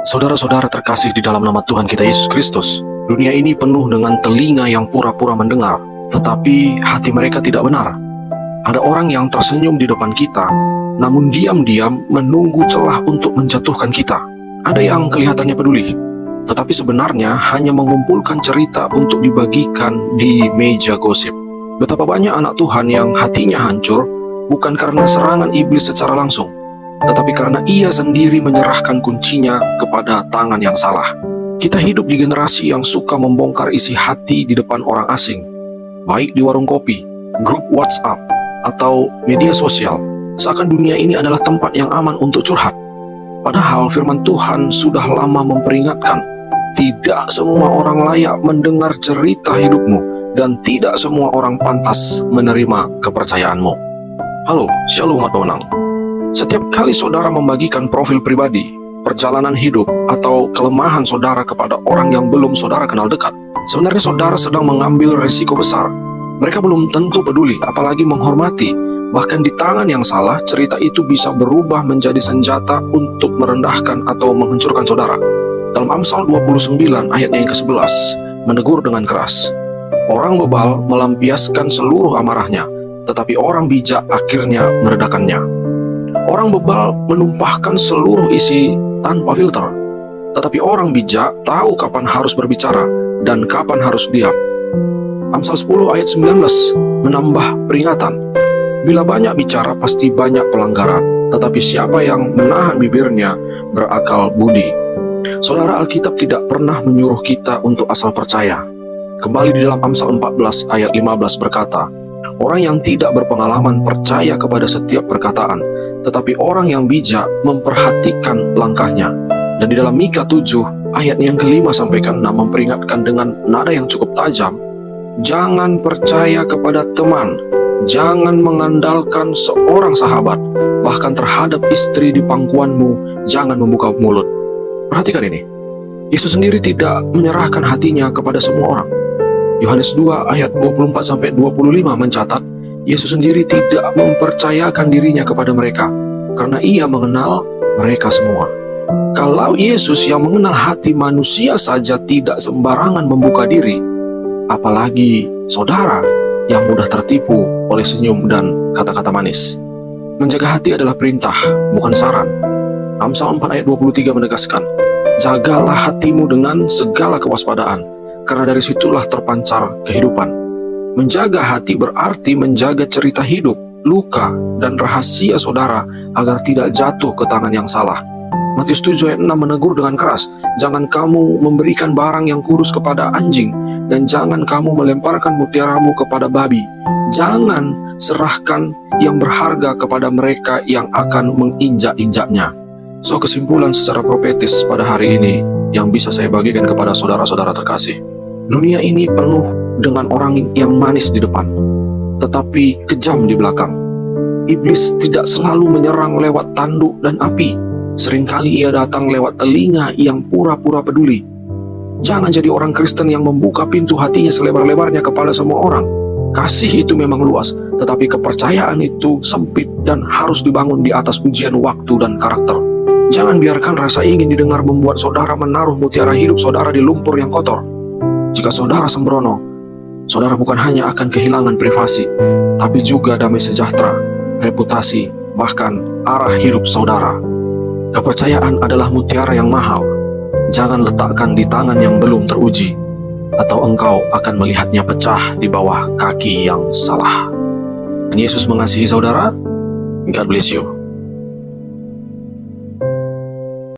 Saudara-saudara terkasih di dalam nama Tuhan kita Yesus Kristus, dunia ini penuh dengan telinga yang pura-pura mendengar, tetapi hati mereka tidak benar. Ada orang yang tersenyum di depan kita, namun diam-diam menunggu celah untuk menjatuhkan kita. Ada yang kelihatannya peduli, tetapi sebenarnya hanya mengumpulkan cerita untuk dibagikan di meja gosip. Betapa banyak anak Tuhan yang hatinya hancur, bukan karena serangan iblis secara langsung, tetapi karena ia sendiri menyerahkan kuncinya kepada tangan yang salah. Kita hidup di generasi yang suka membongkar isi hati di depan orang asing, baik di warung kopi, grup WhatsApp, atau media sosial, seakan dunia ini adalah tempat yang aman untuk curhat. Padahal firman Tuhan sudah lama memperingatkan, tidak semua orang layak mendengar cerita hidupmu, dan tidak semua orang pantas menerima kepercayaanmu. Halo, Shalom umat pemenang. Setiap kali saudara membagikan profil pribadi, perjalanan hidup, atau kelemahan saudara kepada orang yang belum saudara kenal dekat, sebenarnya saudara sedang mengambil risiko besar. Mereka belum tentu peduli, apalagi menghormati. Bahkan di tangan yang salah, cerita itu bisa berubah menjadi senjata untuk merendahkan atau menghancurkan saudara. Dalam Amsal 29 ayatnya yang ke-11, menegur dengan keras. Orang bebal melampiaskan seluruh amarahnya, tetapi orang bijak akhirnya meredakannya. Orang bebal menumpahkan seluruh isi tanpa filter, tetapi orang bijak tahu kapan harus berbicara dan kapan harus diam. Amsal 10 ayat 19 menambah peringatan. Bila banyak bicara pasti banyak pelanggaran, tetapi siapa yang menahan bibirnya berakal budi. Saudara, Alkitab tidak pernah menyuruh kita untuk asal percaya. Kembali di dalam Amsal 14 ayat 15 berkata, orang yang tidak berpengalaman percaya kepada setiap perkataan, tetapi orang yang bijak memperhatikan langkahnya. Dan di dalam Mika 7 ayat yang ke-5 sampai ke-6 memperingatkan dengan nada yang cukup tajam, jangan percaya kepada teman, jangan mengandalkan seorang sahabat, bahkan terhadap istri di pangkuanmu jangan membuka mulut. Perhatikan ini, Yesus sendiri tidak menyerahkan hatinya kepada semua orang. Yohanes 2 ayat 24-25 mencatat, Yesus sendiri tidak mempercayakan dirinya kepada mereka, karena ia mengenal mereka semua. Kalau Yesus yang mengenal hati manusia saja tidak sembarangan membuka diri, apalagi saudara yang mudah tertipu oleh senyum dan kata-kata manis. Menjaga hati adalah perintah, bukan saran. Amsal 4 ayat 23 menegaskan, jagalah hatimu dengan segala kewaspadaan, karena dari situlah terpancar kehidupan. Menjaga hati berarti menjaga cerita hidup, luka, dan rahasia saudara agar tidak jatuh ke tangan yang salah. Matius 7 ayat 6 menegur dengan keras, jangan kamu memberikan barang yang kudus kepada anjing, dan jangan kamu melemparkan mutiaramu kepada babi. Jangan serahkan yang berharga kepada mereka yang akan menginjak-injaknya. So, kesimpulan secara profetis pada hari ini yang bisa saya bagikan kepada saudara-saudara terkasih. Dunia ini penuh dengan orang yang manis di depan, tetapi kejam di belakang. Iblis tidak selalu menyerang lewat tanduk dan api. Seringkali ia datang lewat telinga yang pura-pura peduli. Jangan jadi orang Kristen yang membuka pintu hatinya selebar-lebarnya kepada semua orang. Kasih itu memang luas, tetapi kepercayaan itu sempit dan harus dibangun di atas ujian waktu dan karakter. Jangan biarkan rasa ingin didengar membuat saudara menaruh mutiara hidup saudara di lumpur yang kotor. Jika saudara sembrono, saudara bukan hanya akan kehilangan privasi, tapi juga damai sejahtera, reputasi, bahkan arah hidup saudara. Kepercayaan adalah mutiara yang mahal. Jangan letakkan di tangan yang belum teruji, atau engkau akan melihatnya pecah di bawah kaki yang salah. Dan Yesus mengasihi saudara. God bless you.